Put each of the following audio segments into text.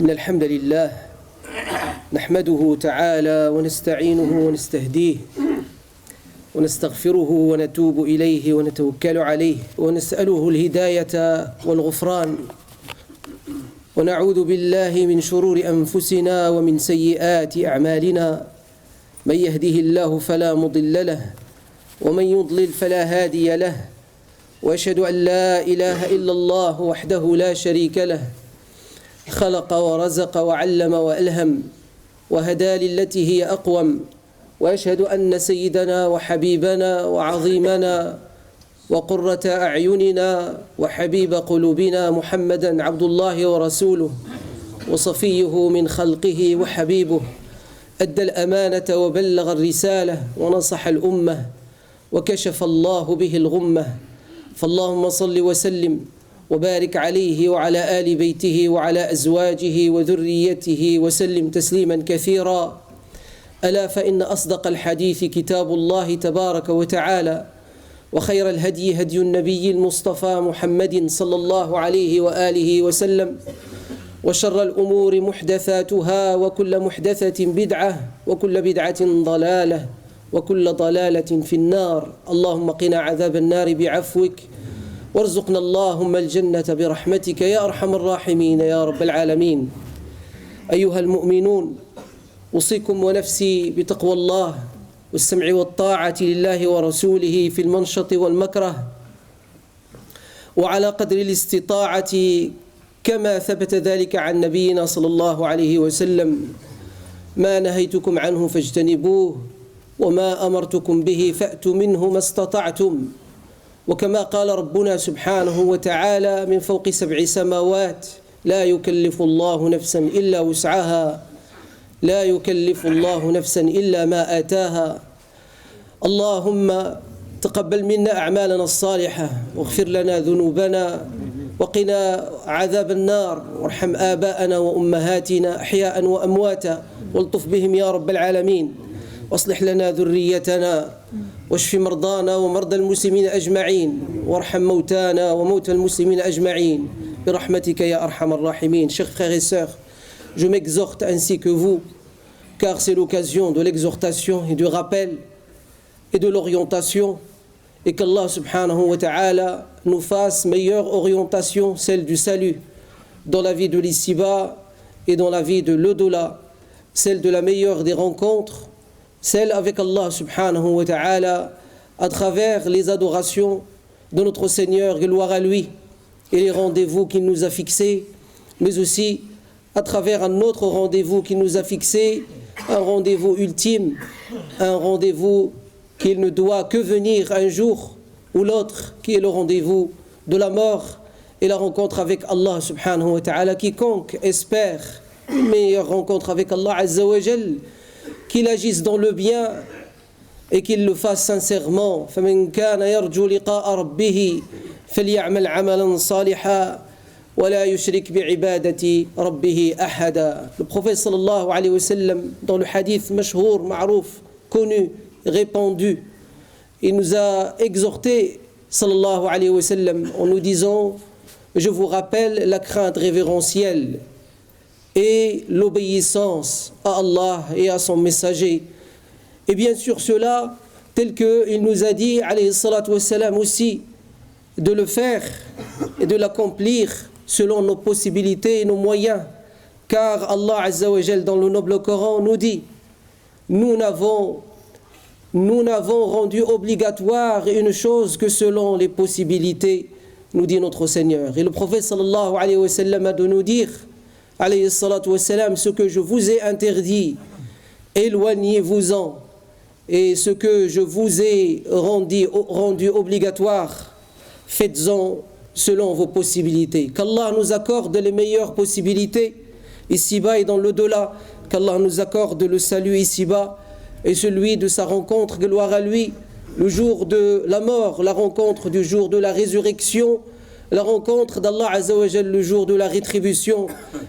إن الحمد لله نحمده تعالى ونستعينه ونستهديه ونستغفره ونتوب إليه ونتوكل عليه ونسأله الهداية والغفران ونعوذ بالله من شرور أنفسنا ومن سيئات أعمالنا من يهده الله فلا مضل له ومن يضلل فلا هادي له وأشهد أن لا إله إلا الله وحده لا شريك له خلق ورزق وعلم وألهم وهدى للتي هي أقوم وأشهد أن سيدنا وحبيبنا وعظيمنا وقرة أعيننا وحبيب قلوبنا محمدا عبد الله ورسوله وصفيه من خلقه وحبيبه أدى الأمانة وبلغ الرسالة ونصح الأمة وكشف الله به الغمة فاللهم صل وسلم وبارك عليه وعلى آل بيته وعلى أزواجه وذريته وسلم تسليما كثيرا ألا فإن أصدق الحديث كتاب الله تبارك وتعالى وخير الهدي هدي النبي المصطفى محمد صلى الله عليه وآله وسلم وشر الأمور محدثاتها وكل محدثة بدعة وكل بدعة ضلالة وكل ضلالة في النار اللهم قنا عذاب النار بعفوك وارزقنا اللهم الجنة برحمتك يا أرحم الراحمين يا رب العالمين أيها المؤمنون أوصيكم ونفسي بتقوى الله والسمع والطاعة لله ورسوله في المنشط والمكره وعلى قدر الاستطاعة كما ثبت ذلك عن نبينا صلى الله عليه وسلم ما نهيتكم عنه فاجتنبوه وما أمرتكم به فأتوا منه ما استطعتم وكما قال ربنا سبحانه وتعالى من فوق 7 سماوات لا يكلف الله نفسا إلا وسعها لا يكلف الله نفسا إلا ما آتاها اللهم تقبل منا أعمالنا الصالحة واغفر لنا ذنوبنا وقنا عذاب النار وارحم آباءنا وأمهاتنا أحياء وأمواتا والطف بهم يا رب العالمين واصلح لنا ذريتنا واشف مرضانا ومرضى المسلمين أجمعين وارحم موتانا وموتى المسلمين أجمعين برحمتك يا أرحم الراحمين. Chers frères et sœurs, je m'exhorte ainsi que vous, car c'est l'occasion de l'exhortation et du rappel et de l'orientation, et qu'Allah subhanahu wa ta'ala nous fasse meilleure orientation, celle du salut, dans la vie de l'ici-bas et dans la vie de l'au-delà, celle de la meilleure des rencontres, celle avec Allah subhanahu wa ta'ala, à travers les adorations de notre Seigneur, gloire à lui, et les rendez-vous qu'il nous a fixés, mais aussi à travers un autre rendez-vous qu'il nous a fixé, un rendez-vous ultime, un rendez-vous qu'il ne doit que venir un jour ou l'autre, qui est le rendez-vous de la mort et la rencontre avec Allah subhanahu wa ta'ala. Quiconque espère une meilleure rencontre avec Allah azza wa jal, qu'il agisse dans le bien et qu'il le fasse sincèrement. فَمَنْ كَانَ يَرْجُو لِقَاءَ رَبِّهِ فَلْيَعْمَلْ عَمَلًا صَالِحًا وَلَا يُشْرِكْ بِعِبَادَةِ رَبِّهِ أَحَدًا. Le prophète sallallahu alayhi wa sallam, dans le hadith mashhour, ma'rouf, connu, répandu, il nous a exhorté sallallahu alayhi wa sallam en nous disant: je vous rappelle la crainte révérentielle et l'obéissance à Allah et à son messager. Et bien sûr cela, tel qu'il nous a dit alayhi salatu wassalam aussi, de le faire et de l'accomplir selon nos possibilités et nos moyens, car Allah azza wa jal dans le noble Coran nous dit: nous n'avons rendu obligatoire une chose que selon les possibilités, nous dit notre Seigneur. Et le prophète sallallahu alayhi wa sallam a de nous dire alayhi salatu wassalam: ce que je vous ai interdit, éloignez-vous-en, et ce que je vous ai rendu obligatoire, faites-en selon vos possibilités. Qu'Allah nous accorde les meilleures possibilités ici-bas et dans l'au-delà, qu'Allah nous accorde le salut ici-bas et celui de sa rencontre, gloire à lui, le jour de la mort, la rencontre du jour de la résurrection, la rencontre d'Allah azza wa jal le jour de la rétribution,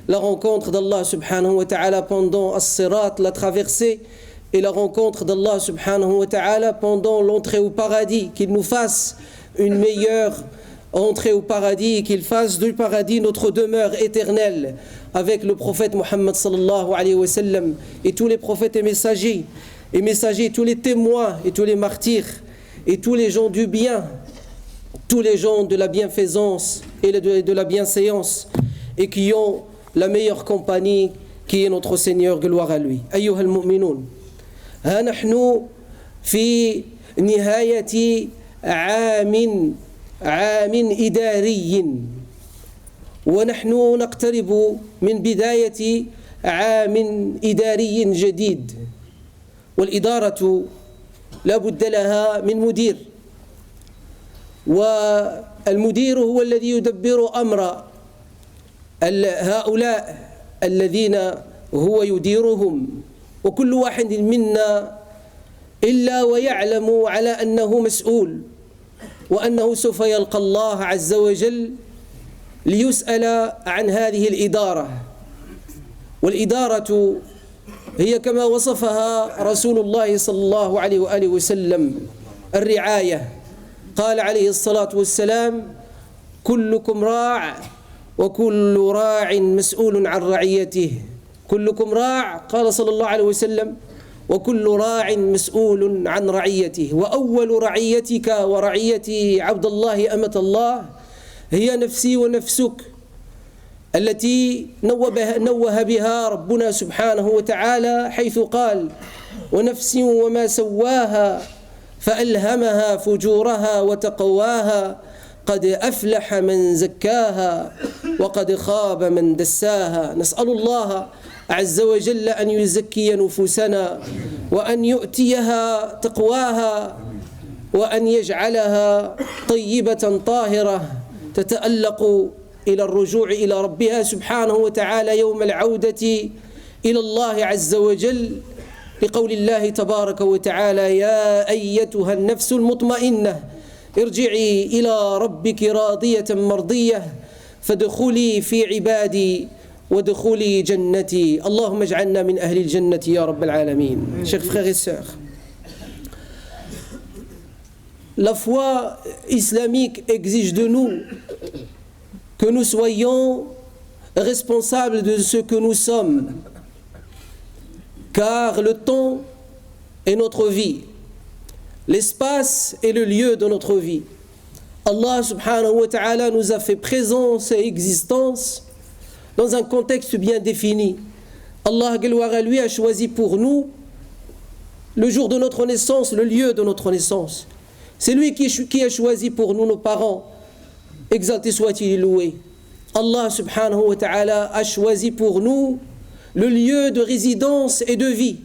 la rencontre d'Allah subhanahu wa ta'ala pendant as-sirat, la traversée, et la rencontre d'Allah subhanahu wa ta'ala pendant l'entrée au paradis. Qu'il nous fasse une meilleure entrer au paradis et qu'il fasse du paradis notre demeure éternelle avec le prophète Mohammed sallallahu alayhi wa sallam et tous les prophètes et messagers, tous les témoins et tous les martyrs et tous les gens du bien, tous les gens de la bienfaisance et de la bienséance et qui ont la meilleure compagnie qui est notre Seigneur, gloire à lui. أيها المؤمنون ها نحن في نهاية عام إداري ونحن نقترب من بداية عام إداري جديد والإدارة لا بد لها من مدير والمدير هو الذي يدبر أمر هؤلاء الذين هو يديرهم وكل واحد منا إلا ويعلم على أنه مسؤول وأنه سوف يلقى الله عز وجل ليسأل عن هذه الإدارة والإدارة هي كما وصفها رسول الله صلى الله عليه وآله وسلم الرعاية قال عليه الصلاة والسلام كلكم راع وكل راع مسؤول عن رعيته كلكم راع قال صلى الله عليه وسلم وكل راع مسؤول عن رعيته وأول رعيتك ورعية عبد الله أمة الله هي نفسي ونفسك التي نوه بها ربنا سبحانه وتعالى حيث قال ونفس وما سواها فألهمها فجورها وتقواها قد أفلح من زكاها وقد خاب من دساها نسأل الله عز وجل أن يزكي نفوسنا وأن يؤتيها تقواها وأن يجعلها طيبة طاهرة تتألق إلى الرجوع إلى ربها سبحانه وتعالى يوم العودة إلى الله عز وجل لقول الله تبارك وتعالى يا أيتها النفس المطمئنة ارجعي إلى ربك راضية مرضية فادخلي في عبادي وادخلي جنتي اللهم اجعلنا من أهل الجنة يا رب العالمين. Chers frères et sœurs, la foi islamique exige de nous que nous soyons responsables de ce que nous sommes, car le temps est notre vie, l'espace est le lieu de notre vie. Allah subhanahu wa ta'ala nous a fait présence et existence dans un contexte bien défini. Allah, gloire à lui, a choisi pour nous le jour de notre naissance, le lieu de notre naissance. C'est lui qui a choisi pour nous nos parents. Exalté soit-il et loué. Allah subhanahu wa ta'ala a choisi pour nous le lieu de résidence et de vie,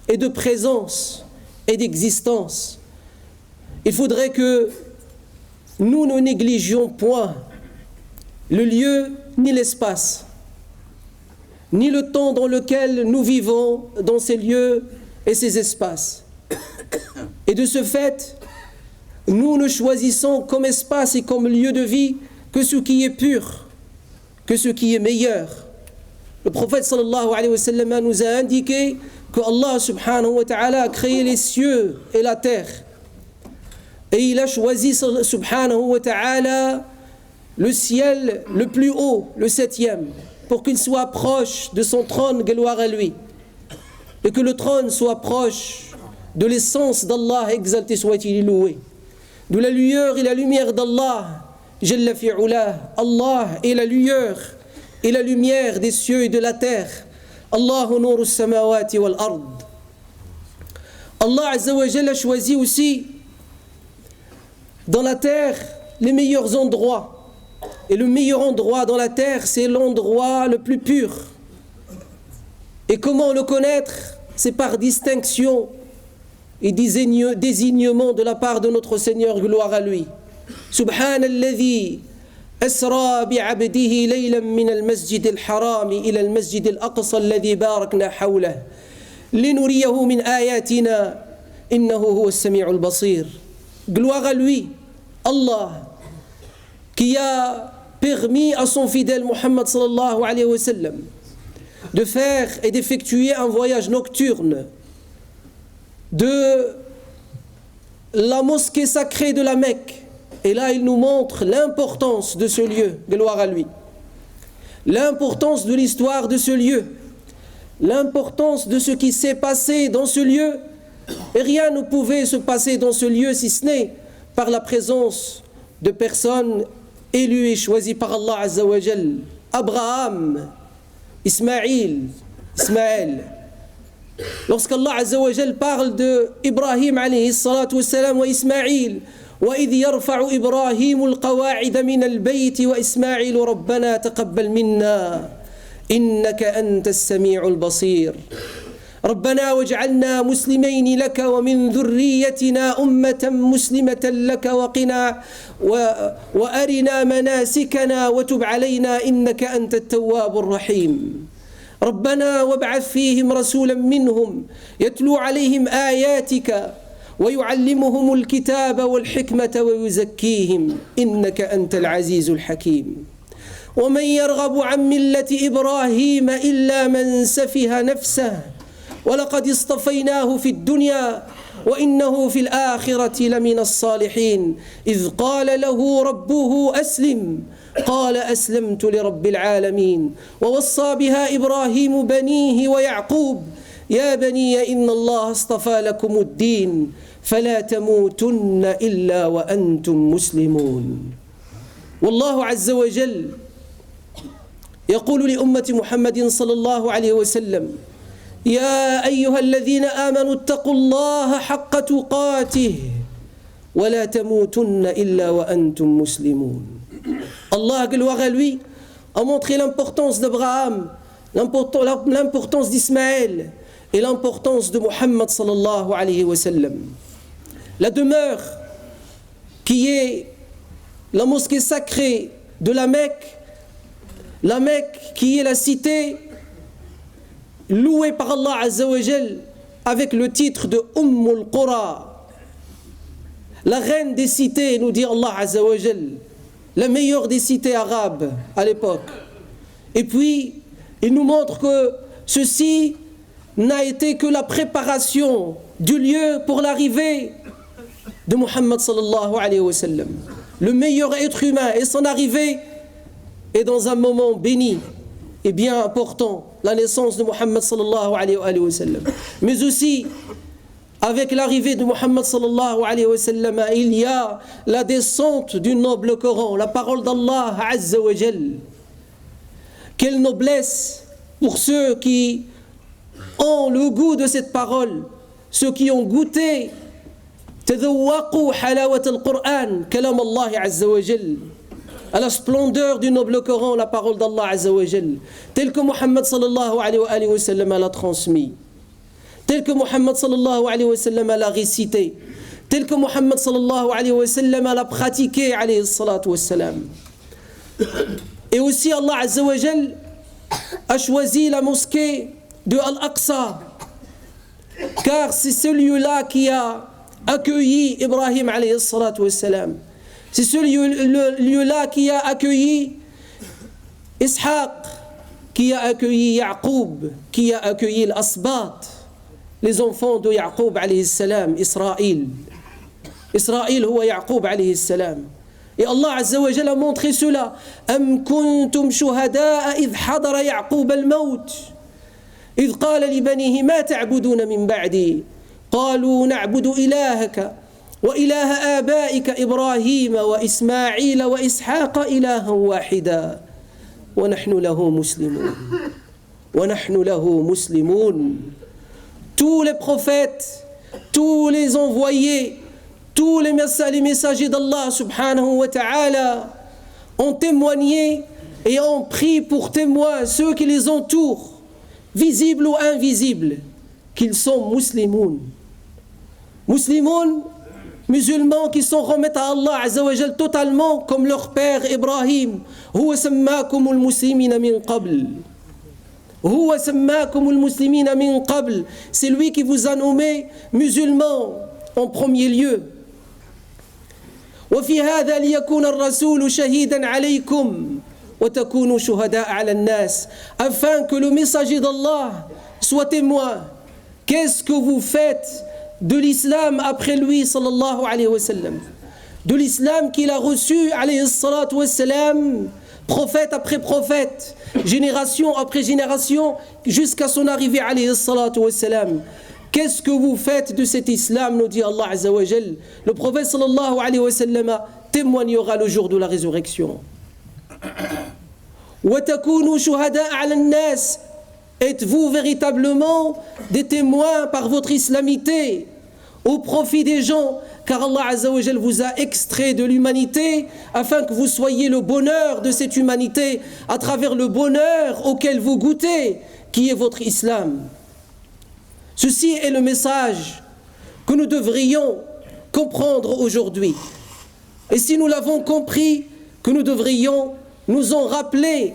et de présence et d'existence. Il faudrait que nous ne négligions point le lieu ni l'espace, ni le temps dans lequel nous vivons dans ces lieux et ces espaces. Et de ce fait, nous ne choisissons comme espace et comme lieu de vie que ce qui est pur, que ce qui est meilleur. Le prophète sallallahu alayhi wa sallam nous a indiqué que Allah subhanahu wa ta'ala a créé les cieux et la terre. Et il a choisi subhanahu wa ta'ala le ciel le plus haut, le 7e, pour qu'il soit proche de son trône, gloire à lui. Et que le trône soit proche de l'essence d'Allah, exalté soit-il loué. De la lueur et la lumière d'Allah, Jalla fi'ulah. Allah est la lueur et la lumière des cieux et de la terre. Allahu nuru samawati wal ard. Allah Azza wa Jalla a choisi aussi dans la terre les meilleurs endroits. Et le meilleur endroit dans la terre, c'est l'endroit le plus pur. Et comment le connaître? C'est par distinction et désignement de la part de notre Seigneur, gloire à lui. Subhanalladhi asra bi'abdihi laylan min al-masjid al-haram ila al-masjid al-aqsa alladhi barakna hawlah linuriyahu min ayatina innahu huwa as-sami'u al-basir. Gloire à lui, Allah, qui a permis à son fidèle Muhammad sallallahu alayhi wa sallam de faire et d'effectuer un voyage nocturne de la mosquée sacrée de la Mecque Et là, il nous montre l'importance de ce lieu, gloire à lui. L'importance de l'histoire de ce lieu. L'importance de ce qui s'est passé dans ce lieu. Et rien ne pouvait se passer dans ce lieu si ce n'est par la présence de personnes élues et choisies par Allah Azza wa Jal. Abraham, Ismaël. Lorsqu'Allah Azza wa Jal parle de Ibrahim alayhi salatu wassalam wa Ismaïl, وإذ يرفع إبراهيم القواعد من البيت وإسماعيل ربنا تقبل منا إنك أنت السميع البصير ربنا واجعلنا مسلمين لك ومن ذريتنا أمة مسلمة لك وأرنا مناسكنا وتب علينا إنك أنت التواب الرحيم ربنا وابعث فيهم رسولا منهم يتلو عليهم آياتك ويعلمهم الكتاب والحكمة ويزكيهم إنك أنت العزيز الحكيم ومن يرغب عن ملة إبراهيم إلا من سفه نفسه ولقد اصطفيناه في الدنيا وإنه في الآخرة لمن الصالحين إذ قال له ربه أسلم قال أسلمت لرب العالمين ووصى بها إبراهيم بنيه ويعقوب يا بني إن الله اصطفى لكم الدين فلا تموتن إلا وأنتم مسلمون والله عز وجل يقول لأمة محمد صلى الله عليه وسلم يا أيها الذين آمنوا اتقوا الله حق تقاته ولا تموتن إلا وأنتم مسلمون Allah, gloire à lui, a montré l'importance d'Abraham, l'importance d'Ismaël et l'importance de Muhammad sallallahu alayhi wa sallam. La demeure qui est la mosquée sacrée de la Mecque qui est la cité louée par Allah Azza wa Jal avec le titre de Ummul Qura, la reine des cités, nous dit Allah Azza wa Jal, la meilleure des cités arabes à l'époque. Et puis, il nous montre que ceci n'a été que la préparation du lieu pour l'arrivée de Muhammad sallallahu alayhi wa sallam. Le meilleur être humain, et son arrivée est dans un moment béni et bien important, la naissance de Muhammad sallallahu alayhi wa sallam. Mais aussi, avec l'arrivée de Muhammad sallallahu alayhi wa sallam, il y a la descente du noble Coran, la parole d'Allah Azza wa Jal. Quelle noblesse pour ceux qui ont le goût de cette parole, ceux qui ont goûté تذوقوا حلاوة القرآن كلام الله عز وجل à la splendeur du noble Coran, la parole d'Allah Azza wa Jal, tel que Muhammad sallallahu alayhi wa sallam l'a transmis, tel que Muhammad sallallahu alayhi wa sallam l'a récité, tel que Muhammad sallallahu alayhi wa sallam l'a pratiqué alayhi salatu wa salam. Et aussi Allah Azza wa Jal a choisi la mosquée de Al-Aqsa, car c'est ce lieu-là qui a accueilli Ibrahim alayhi salatu wa salam. C'est ce lieu-là qui a accueilli Ishaq, qui a accueilli Yaqub, qui a accueilli l'Asbat, les enfants de Yaqub alayhi salam, Israël. Israël huwa Yaqub alayhi salam. Et Allah Azza wa Jalla a montré cela. Am kuntum shuhada'a idh hadara Yaqub al-maut. إذ قال لبنيه ما تعبدون من بعدي قالوا نعبد إلهك وإله آبائك إبراهيم وإسماعيل وإسحاق إلها واحدا ونحن له مسلمون. Tous les prophètes, tous les envoyés, tous les messagers d'Allah subhanahu wa ta'ala ont témoigné et ont pris pour témoins ceux qui les entourent, visibles ou invisibles, qu'ils sont musulmans. Musulmans, musulmans qui sont remettés à Allah Azza wa Jal totalement comme leur père Ibrahim. Huwa sammakumul muslimina min qabl. Huwa sammakumul muslimina min qabl. C'est lui qui vous a nommé musulmans en premier lieu. وفي هذا ليكون الرسول شهيدا عليكم وتكونوا شهداء على الناس, afin que le messager d'Allah soit témoin. Qu'est-ce que vous faites de l'islam après lui sallallahu alayhi wa sallam? de l'islam qu'il a reçu, alayhi salatu wassalam, prophète après prophète, génération après génération, jusqu'à son arrivée, alayhi salatu wassalam. Qu'est-ce que vous faites de cet islam, nous dit Allah Azza wa Jal. Le prophète sallallahu alayhi wa sallam témoignera le jour de la résurrection. وَتَكُونُوا شُهَدَاءَ عَلَى النَّاسِ. Êtes-vous véritablement des témoins par votre islamité au profit des gens, car Allah Azza wa Jal vous a extrait de l'humanité afin que vous soyez le bonheur de cette humanité à travers le bonheur auquel vous goûtez, qui est votre islam. Ceci est le message que nous devrions comprendre aujourd'hui. Et si nous l'avons compris, que nous devrions nous en rappeler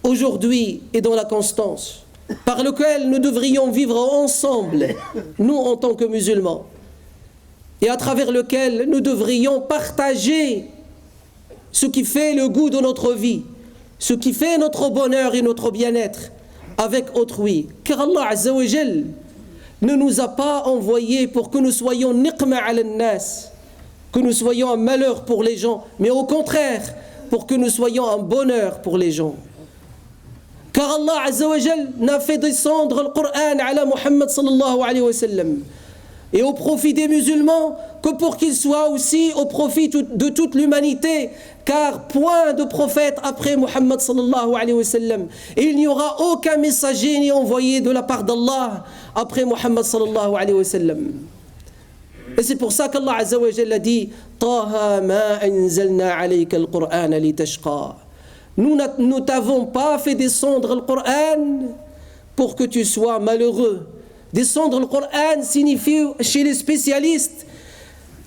aujourd'hui et dans la constance, par lequel nous devrions vivre ensemble, nous en tant que musulmans, et à travers lequel nous devrions partager ce qui fait le goût de notre vie, ce qui fait notre bonheur et notre bien-être avec autrui. Car Allah Azza wa Jal ne nous a pas envoyés pour que nous soyons niqma ala nas, que nous soyons un malheur pour les gens, mais au contraire, pour que nous soyons un bonheur pour les gens. Car Allah Azza wa Jal n'a fait descendre le Coran ala Muhammad sallallahu alayhi wa sallam et au profit des musulmans que pour qu'il soit aussi au profit de toute l'humanité, car point de prophète après Muhammad sallallahu alayhi wa sallam, et il n'y aura aucun messager ni envoyé de la part d'Allah après Muhammad sallallahu alayhi wa sallam. Et c'est pour ça qu'Allah Azza wa Jalla dit Taha ma anzalna alayka al-Qur'an li tashqa. Nous ne t'avons pas fait descendre le Coran pour que tu sois malheureux. Descendre le Coran signifie chez les spécialistes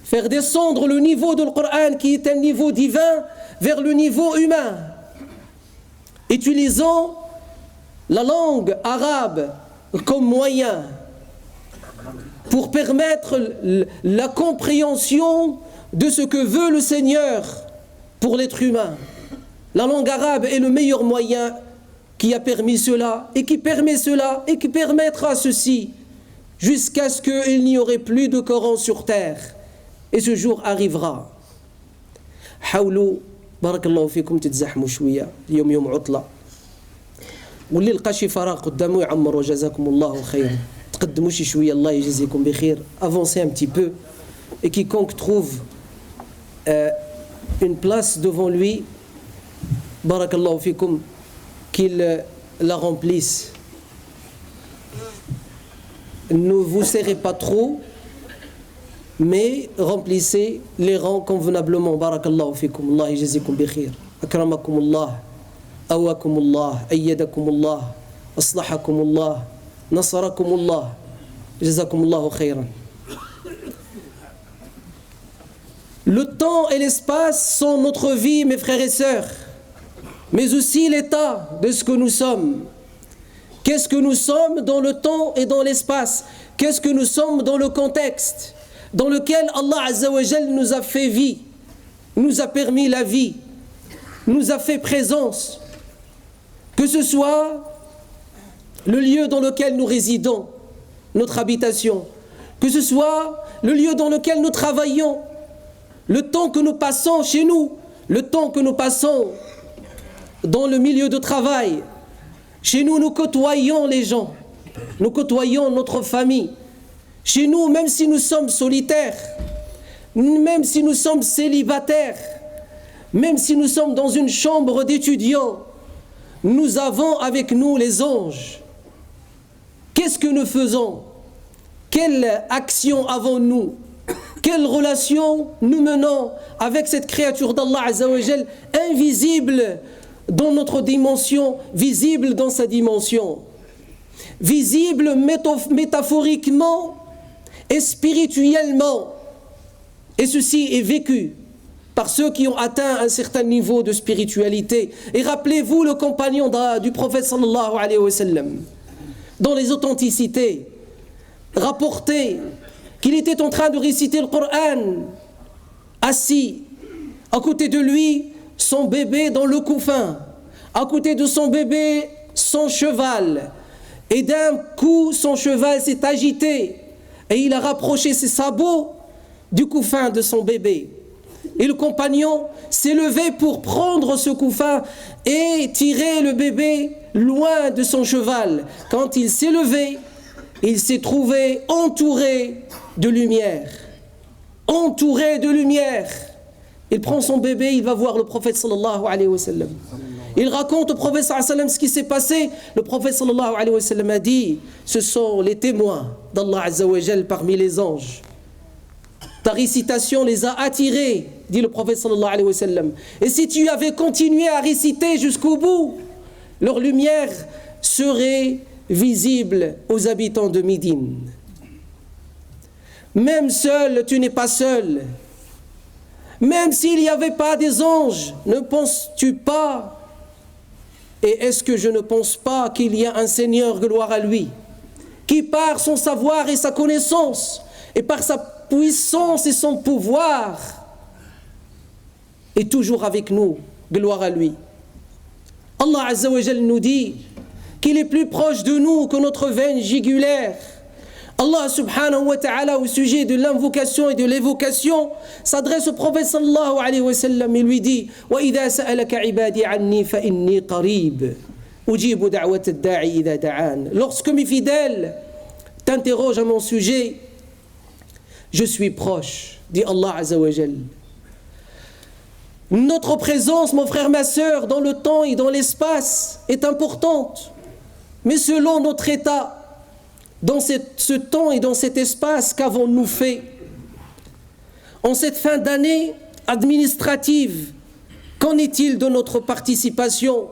faire descendre le niveau de le Coran qui est un niveau divin vers le niveau humain, utilisant la langue arabe comme moyen pour permettre la compréhension de ce que veut le Seigneur pour l'être humain. La langue arabe est le meilleur moyen qui a permis cela et qui permet cela et qui permettra ceci jusqu'à ce qu'il n'y aurait plus de Coran sur terre. Et ce jour arrivera. حاولوا بارك الله فيكم تتزاحموا شوية اليوم يوم عطلة واللي لقى شي فراغ قدامه يعمر وجزاكم الله خير. تقدموا شي شوية الله يجزيكم بخير. Avancez un petit peu et quiconque trouve une place devant lui بارك الله فيكم qu'il la remplisse. Ne vous serrez pas trop, mais remplissez les rangs convenablement. Barakallahu fikum. Allah yajazikum bi khair. Akramakumullah. Awakumullah. Ayyadakumullah. Aslahakumullah. Nasarakumullah. Jazakumullahu khairan. Le temps et l'espace sont notre vie, mes frères et sœurs, mais aussi l'état de ce que nous sommes. Qu'est-ce que nous sommes dans le temps et dans l'espace? Qu'est-ce que nous sommes dans le contexte dans lequel Allah Azza wa Jal nous a fait vie, nous a permis la vie, nous a fait présence, que ce soit le lieu dans lequel nous résidons, notre habitation, que ce soit le lieu dans lequel nous travaillons, le temps que nous passons chez nous, le temps que nous passons dans le milieu de travail. Chez nous, nous côtoyons les gens, nous côtoyons notre famille. Chez nous, même si nous sommes solitaires, même si nous sommes célibataires, même si nous sommes dans une chambre d'étudiants, nous avons avec nous les anges. Qu'est-ce que nous faisons? Quelle action avons-nous? Quelle relation nous menons avec cette créature d'Allah Azza wa Jal, invisible dans notre dimension, visible dans sa dimension, visible métaphoriquement et spirituellement. Et ceci est vécu par ceux qui ont atteint un certain niveau de spiritualité. Et rappelez-vous le compagnon du prophète sallallahu alayhi wa sallam, dans les authenticités, rapporté qu'il était en train de réciter le Coran, assis, à côté de lui, son bébé dans le couffin, à côté de son bébé, son cheval. Et d'un coup, son cheval s'est agité et il a rapproché ses sabots du couffin de son bébé. Et le compagnon s'est levé pour prendre ce couffin et tirer le bébé loin de son cheval. Quand il s'est levé, il s'est trouvé entouré de lumière. Entouré de lumière. Il prend son bébé, il va voir le prophète sallallahu alayhi wa sallam. Il raconte au prophète sallallahu alayhi wa sallam ce qui s'est passé. Le prophète sallallahu alayhi wa sallam a dit, ce sont les témoins d'Allah azza wa jal parmi les anges. Ta récitation les a attirés, dit le prophète sallallahu alayhi wa sallam. Et si tu avais continué à réciter jusqu'au bout, leur lumière serait visible aux habitants de Médine. Même seul, tu n'es pas seul. Même s'il n'y avait pas des anges, ne penses-tu pas, et est-ce que je ne pense pas qu'il y a un Seigneur, gloire à lui, qui par son savoir et sa connaissance, et par sa puissance et son pouvoir, est toujours avec nous, gloire à lui. Allah Azza wa Jal nous dit qu'il est plus proche de nous que notre veine jugulaire. Allah subhanahu wa ta'ala au sujet de l'invocation et de l'évocation s'adresse au prophète sallallahu alayhi wa sallam et lui dit وَإِذَا سَأَلَكَ عِبَادِي عَنِّي فَإِنِّي قَرِيبٌ أُجِيبُ دَعْوَةَ الدَّاعِ إِذَا دَعَانِ. Lorsque mes fidèles t'interrogent à mon sujet, je suis proche, dit Allah Azza wa Jal. Notre présence, mon frère, ma sœur, dans le temps et dans l'espace est importante, mais selon notre état, dans ce temps et dans cet espace, qu'avons-nous fait? En cette fin d'année administrative, qu'en est-il de notre participation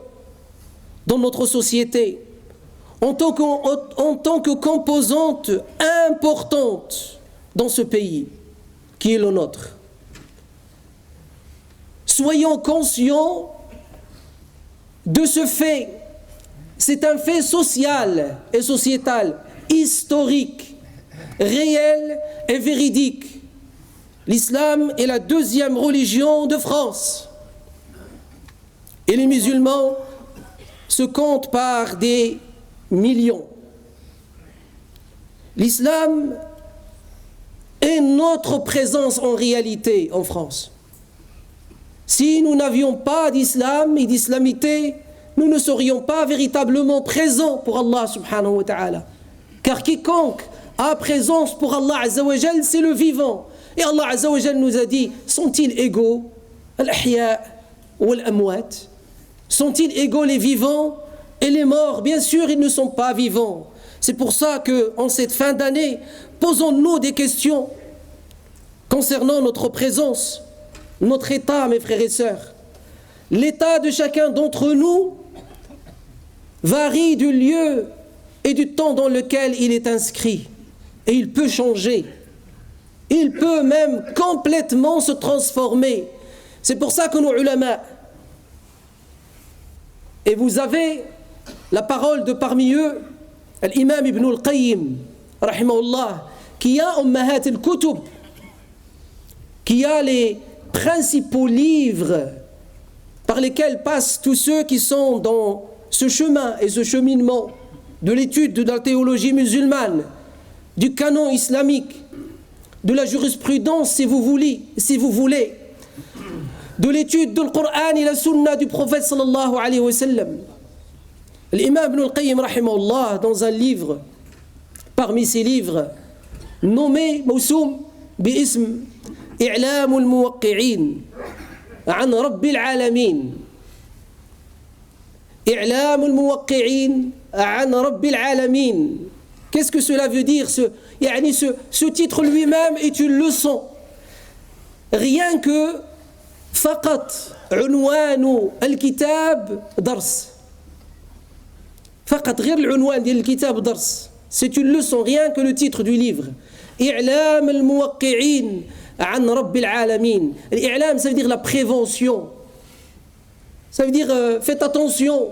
dans notre société en tant que composante importante dans ce pays qui est le nôtre? Soyons conscients de ce fait. C'est un fait social et sociétal, historique, réel et véridique. L'islam est la deuxième religion de France. Et les musulmans se comptent par des millions. L'islam est notre présence en réalité en France. Si nous n'avions pas d'islam et d'islamité, nous ne serions pas véritablement présents pour Allah subhanahu wa ta'ala. Car quiconque a présence pour Allah Azza wa Jal, c'est le vivant. Et Allah Azza wa Jal nous a dit, sont-ils égaux, al-ahya ou al-amwat? Sont-ils égaux les vivants et les morts? Bien sûr, ils ne sont pas vivants. C'est pour ça qu'en cette fin d'année, posons-nous des questions concernant notre présence, notre état, mes frères et sœurs. L'état de chacun d'entre nous varie du lieu et du temps dans lequel il est inscrit. Et il peut changer. Il peut même complètement se transformer. C'est pour ça que nos ulama, et vous avez la parole de parmi eux, l'imam Ibn al-Qayyim, rahimahullah, qui a Ummahat al-Kutub, qui a les principaux livres par lesquels passent tous ceux qui sont dans ce chemin et ce cheminement de l'étude de la théologie musulmane, du canon islamique, de la jurisprudence si vous voulez, de l'étude du Coran et la Sunna du prophète sallallahu alayhi wa sallam. L'imam Ibn al-Qayyim rahimahullah, dans un livre, parmi ses livres, nommé Mawsoum bi-ism إعلام الموقعين عن رب العالمين إعلام الموقعين عن رب العالمين. Qu'est-ce que cela veut dire? Ce titre lui-même est une leçon. Rien que فقط عنوان الكتاب درس. فقط غير العنوان ديال الكتاب درس. C'est une leçon, rien que le titre du livre. إعلام الموقعين عن رب العالمين. الإعلام, ça veut dire la prévention. Ça veut dire faites attention.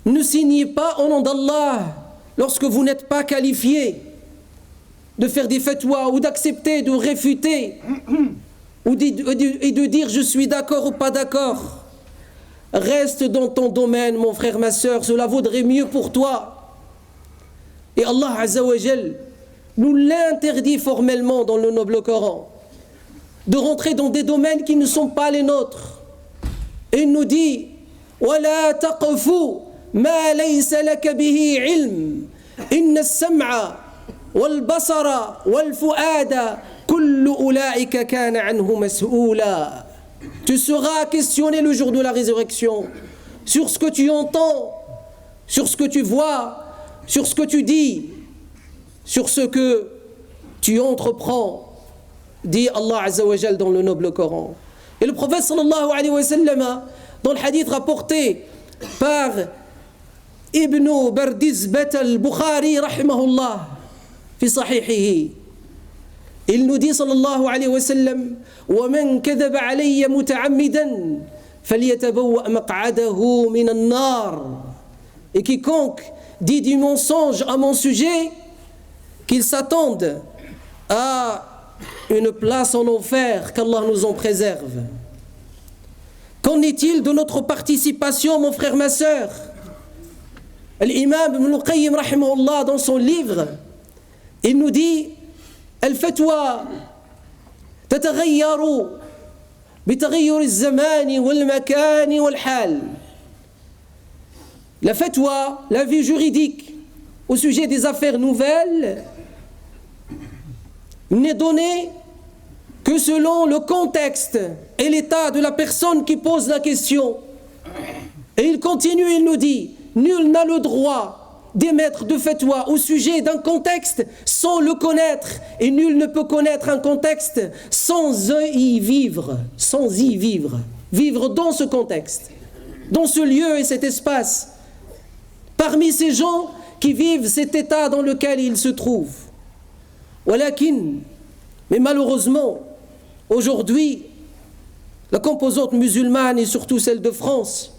Ne signez pas au nom d'Allah lorsque vous n'êtes pas qualifié de faire des fatwas ou d'accepter, de réfuter et de dire je suis d'accord ou pas d'accord. Reste dans ton domaine, mon frère, ma sœur, cela vaudrait mieux pour toi. Et Allah Azza wa Jal nous l'interdit formellement dans le noble Coran. de rentrer dans des domaines qui ne sont pas les nôtres. Et il nous dit وَلَا تَقْفُ مَا لَيْسَ لَكَ بِهِ عِلْمٍ إِنَّ السَّمْعَ وَالْبَصَرَ وَالْفُؤَادَ كُلُّ أُولَٰئِكَ كَانَ عَنْهُ مَسْئُولًا. Tu seras questionné le jour de la résurrection sur ce que tu entends, sur ce que tu vois, sur ce que tu dis, sur ce que tu entreprends, dit Allah Azza wa Jal dans le noble Coran. Et le prophète sallallahu alayhi wa sallam, dans le hadith rapporté par Ibn Bardizbat al-Bukhari rahimahullah fi sahihihi, il nous dit sallallahu alayhi wa sallam وَمَنْ كَذَبَ عَلَيَّ مُتَعَمِّدًا فَلْيَتَبَوَّأْ مَقْعَدَهُ مِنَ النَّارِ. Et quiconque dit du mensonge à mon sujet, qu'il s'attende à une place en enfer, qu'Allah nous en préserve. Qu'en est-il de notre participation, mon frère, ma sœur? L'imam Ibn al-Qayyim rahimahullah, dans son livre, il nous dit الفتوى تتغير بتغير الزمان والمكان والحال. La fatwa, la vie juridique au sujet des affaires nouvelles, n'est donnée que selon le contexte et l'état de la personne qui pose la question. Et il continue, il nous dit, nul n'a le droit d'émettre de fatwa au sujet d'un contexte sans le connaître, et nul ne peut connaître un contexte sans y vivre, vivre dans ce contexte, dans ce lieu et cet espace, parmi ces gens qui vivent cet état dans lequel ils se trouvent. Walakin, mais malheureusement, aujourd'hui, la composante musulmane et surtout celle de France,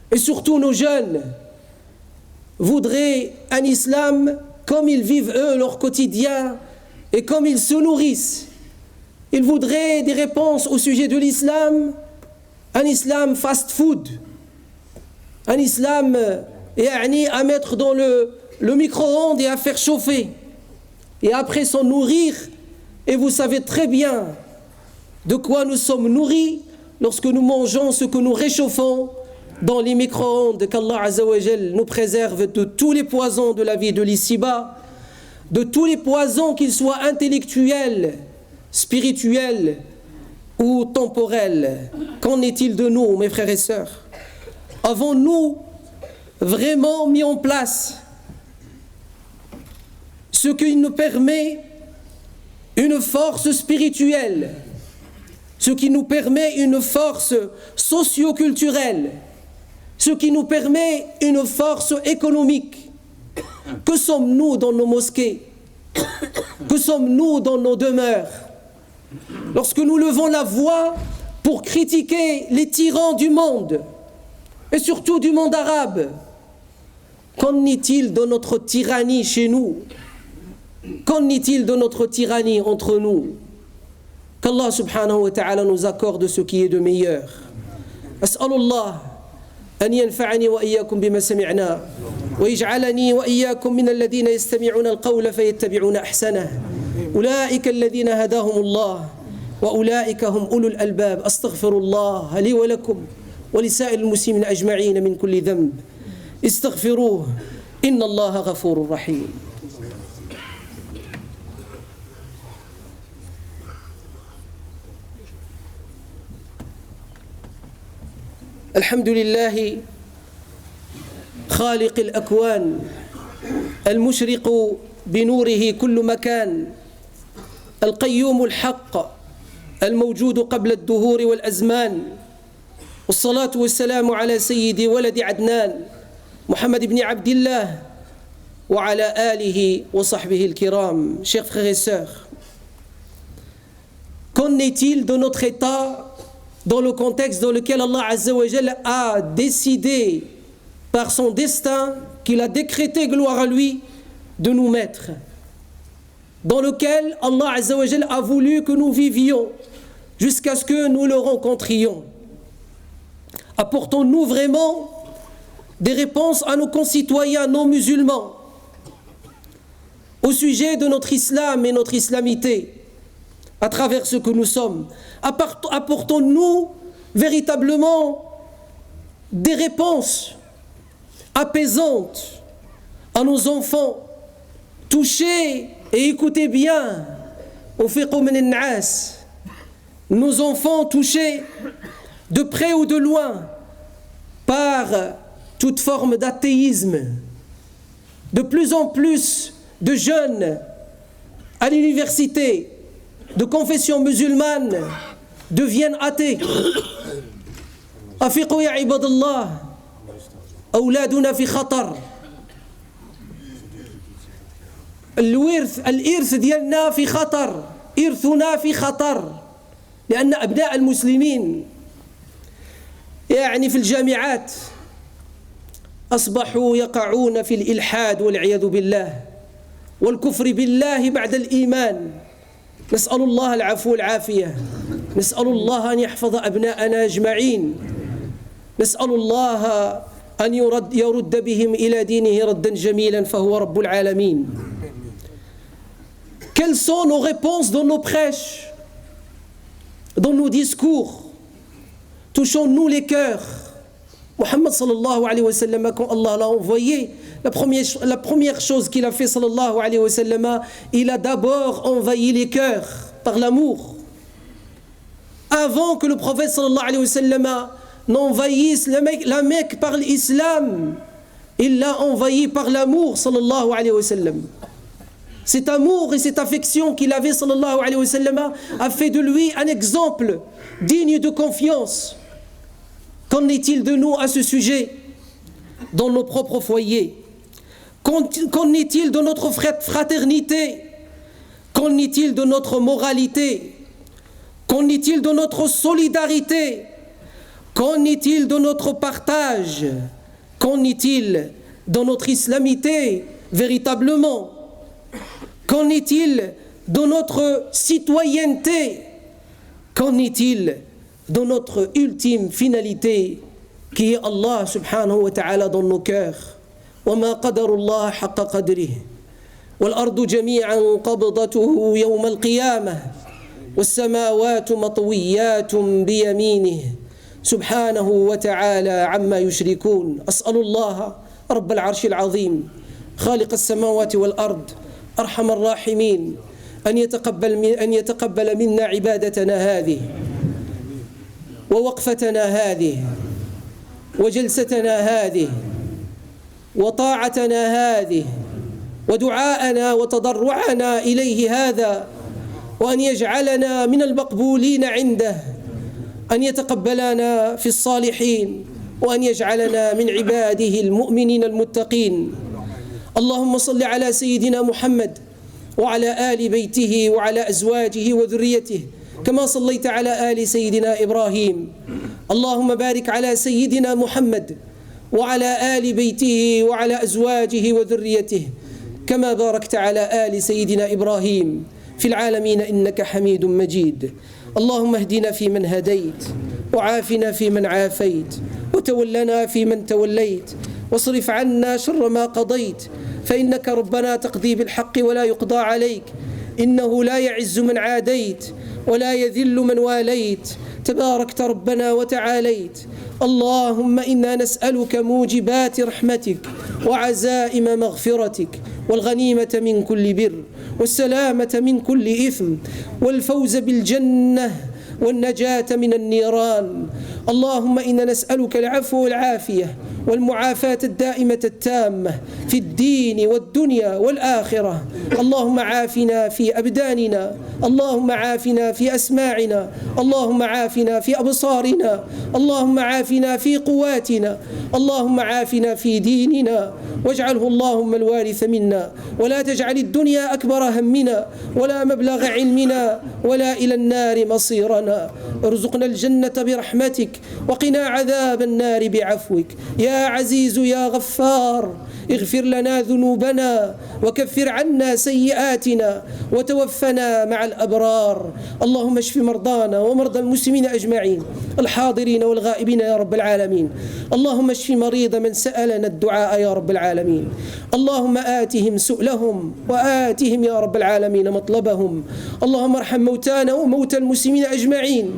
et surtout nos jeunes, voudraient un islam comme ils vivent eux leur quotidien et comme ils se nourrissent. Ils voudraient des réponses au sujet de l'islam, un islam fast-food, un islam à mettre dans le micro-ondes et à faire chauffer, et après s'en nourrir. Et vous savez très bien de quoi nous sommes nourris lorsque nous mangeons ce que nous réchauffons dans les micro-ondes. Qu'Allah Azza wa Jal nous préserve de tous les poisons de la vie de l'ici-bas, de tous les poisons, qu'ils soient intellectuels, spirituels ou temporels. Qu'en est-il de nous, mes frères et sœurs? Avons-nous vraiment mis en place ce qui nous permet une force spirituelle, ce qui nous permet une force socio-culturelle, ce qui nous permet une force économique? Que sommes-nous dans nos mosquées? Que sommes-nous dans nos demeures? Lorsque nous levons la voix pour critiquer les tyrans du monde, et surtout du monde arabe, qu'en est-il de notre tyrannie chez nous? Qu'en est-il de notre tyrannie entre nous? Qu'Allah subhanahu wa ta'ala nous accorde ce qui est de meilleur. As'alullah أن ينفعني وإياكم بما سمعنا ويجعلني وإياكم من الذين يستمعون القول فيتبعون أحسنه أولئك الذين هداهم الله وأولئك هم أولو الألباب. أستغفر الله لي ولكم ولسائر المسلمين أجمعين من كل ذنب استغفروه إن الله غفور رحيم. الحمد لله خالق الأكوان المشرق بنوره كل مكان القيوم الحق الموجود قبل الدهور والأزمان والصلاة والسلام على سيد ولد عدنان محمد بن عبد الله وعلى آله وصحبه الكرام. Chers frères et sœurs, qu'en est-il de notre état dans le contexte dans lequel Allah Azza wa Jalla a décidé par son destin, qu'il a décrété, gloire à lui, de nous mettre, dans lequel Allah Azza wa Jalla a voulu que nous vivions jusqu'à ce que nous le rencontrions? Apportons-nous vraiment des réponses à nos concitoyens non musulmans au sujet de notre islam et notre islamité? à travers ce que nous sommes. Apportons-nous véritablement des réponses apaisantes à nos enfants. Touchez et écoutez bien. Nos enfants touchés de près ou de loin par toute forme d'athéisme. De plus en plus de jeunes à l'université de confession musulmane deviennent athées. أفيقوا يا عباد الله أولادنا في خطر. الإرث ديالنا في خطر، إرثنا في خطر، لأن أبناء المسلمين يعني في الجامعات أصبحوا يقعون في الإلحاد والعياذ بالله والكفر بالله بعد الإيمان. نسأل الله العفو والعافية، نسأل الله أن يحفظ أبناءنا أجمعين، نسأل الله أن يرد بهم إلى دينه ردا جميلا فهو رب العالمين. Quelles sont nos réponses dans nos prêches, dans nos discours? Touchons-nous les cœurs? Muhammad sallallahu alayhi wa sallam, quand Allah l'a envoyé, la première chose qu'il a fait sallallahu alayhi wa sallam, il a d'abord envahi les cœurs par l'amour. Avant que le prophète sallallahu alayhi wa sallam n'envahisse la Mecque par l'islam, il l'a envahi par l'amour sallallahu alayhi wa sallam. Cet amour et cette affection qu'il avait sallallahu alayhi wa sallam a fait de lui un exemple digne de confiance. Qu'en est-il de nous à ce sujet dans nos propres foyers? Qu'en est-il de notre fraternité? Qu'en est-il de notre moralité? Qu'en est-il de notre solidarité? Qu'en est-il de notre partage? Qu'en est-il de notre islamité véritablement? Qu'en est-il de notre citoyenneté? Qu'en est-il de notre ultime finalité qui est Allah subhanahu wa ta'ala dans nos cœurs? وما قدر الله حق قدره والأرض جميعا قبضته يوم القيامة والسماوات مطويات بيمينه سبحانه وتعالى عما يشركون. أسأل الله رب العرش العظيم خالق السماوات والأرض أرحم الراحمين أن يتقبل منا عبادتنا هذه ووقفتنا هذه وجلستنا هذه وطاعتنا هذه ودعاءنا وتضرعنا إليه هذا، وأن يجعلنا من المقبولين عنده، أن يتقبلنا في الصالحين، وأن يجعلنا من عباده المؤمنين المتقين. اللهم صل على سيدنا محمد وعلى آل بيته وعلى أزواجه وذريته كما صليت على آل سيدنا إبراهيم. اللهم بارك على سيدنا محمد وعلى آل بيته وعلى أزواجه وذريته كما باركت على آل سيدنا إبراهيم في العالمين إنك حميد مجيد. اللهم اهدنا فيمن هديت وعافنا فيمن عافيت وتولنا فيمن توليت واصرف عنا شر ما قضيت فإنك ربنا تقضي بالحق ولا يقضى عليك، إنه لا يعز من عاديت ولا يذل من واليت، تباركت ربنا وتعاليت. اللهم إنا نسألك موجبات رحمتك وعزائم مغفرتك والغنيمة من كل بر والسلامة من كل إثم والفوز بالجنة والنجاة من النيران. اللهم إنا نسألك العفو والعافية والمعافاة الدائمة التامة في الدين والدنيا والآخرة. اللهم عافنا في أبداننا، اللهم عافنا في أسماعنا، اللهم عافنا في أبصارنا، اللهم عافنا في قواتنا، اللهم عافنا في ديننا، واجعله اللهم الوارث منا، ولا تجعل الدنيا أكبر همنا ولا مبلغ علمنا ولا إلى النار مصيرنا. مرضانا، ارزقنا الجنة برحمتك، وقنا عذاب النار بعفوك. يا عزيز يا غفار، اغفر لنا ذنوبنا وكفر عنا سيئاتنا وتوفنا مع الأبرار. اللهم اشف مرضانا ومرضى المسلمين أجمعين الحاضرين والغائبين يا رب العالمين. اللهم اشف مريض من سألنا الدعاء يا رب العالمين. اللهم آتهم سؤلهم وآتهم يا رب العالمين مطلبهم. اللهم ارحم موتانا وموتى المسلمين أجمعين.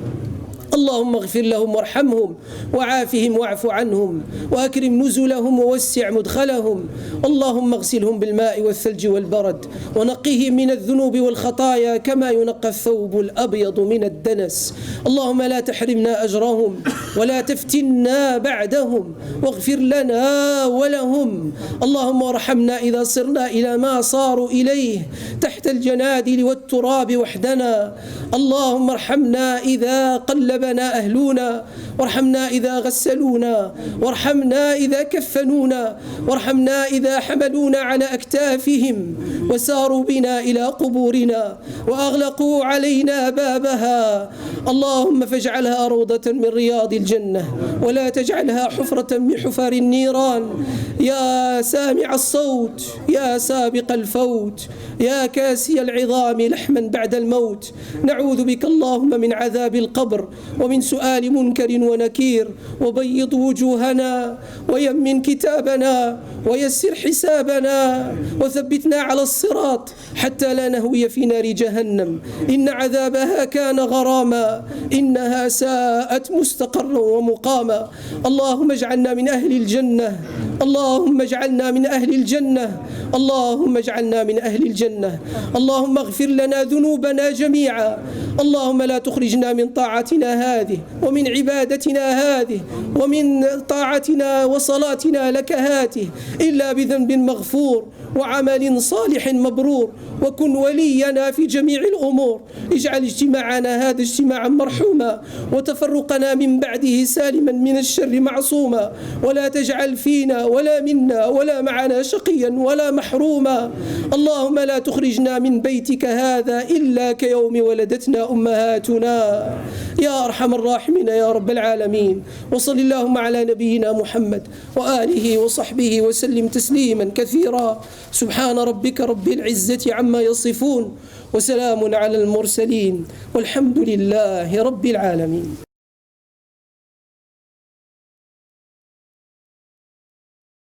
اللهم اغفر لهم وارحمهم وعافهم واعف عنهم وأكرم نزلهم ووسع مدخلهم. اللهم اغسلهم بالماء والثلج والبرد ونقهم من الذنوب والخطايا كما ينقى الثوب الأبيض من الدنس. اللهم لا تحرمنا أجرهم ولا تفتنا بعدهم، واغفر لنا ولهم. اللهم ارحمنا إذا صرنا إلى ما صاروا إليه تحت الجنادل والتراب وحدنا. اللهم ارحمنا إذا قلبنا أهلنا، وارحمنا إذا غسلونا، وارحمنا إذا كفنونا، وارحمنا إذا حملونا على أكتافهم وساروا بنا إلى قبورنا وأغلقوا علينا بابها. اللهم فاجعلها روضة من رياض الجنة ولا تجعلها حفرة من حفر النيران. يا سامع الصوت، يا سابق الفوت، يا كاسي العظام لحما بعد الموت، نعوذ بك اللهم من عذاب القبر ومن سؤال منكر ونكير. وبيض وجوهنا ويمن كتابنا ويسر حسابنا وثبتنا على الصراط حتى لا نهوي في نار جهنم، إن عذابها كان غراما، إنها ساءت مستقرا ومقاما. اللهم اجعلنا من أهل الجنة، اللهم اجعلنا من أهل الجنة، اللهم اجعلنا من أهل الجنة. اللهم اغفر لنا ذنوبنا جميعا. اللهم لا تخرجنا من طاعتنا هذه ومن عبادتنا هذه ومن طاعتنا وصلاتنا لك هاته إلا بذنب مغفور وعمل صالح مبرور. وكن ولينا في جميع الأمور. اجعل اجتماعنا هذا اجتماعا مرحوما وتفرقنا من بعده سالما من الشر معصوما، ولا تجعل فينا ولا منا ولا معنا شقيا ولا محروما. اللهم لا تخرجنا من بيتك هذا إلا كيوم ولدتنا أمهاتنا يا أرحم الراحمين يا رب العالمين. وصل اللهم على نبينا محمد وآله وصحبه وسلم تسليما كثيرا. سبحان ربك رب العزة عما يصفون وسلام على المرسلين والحمد لله رب العالمين.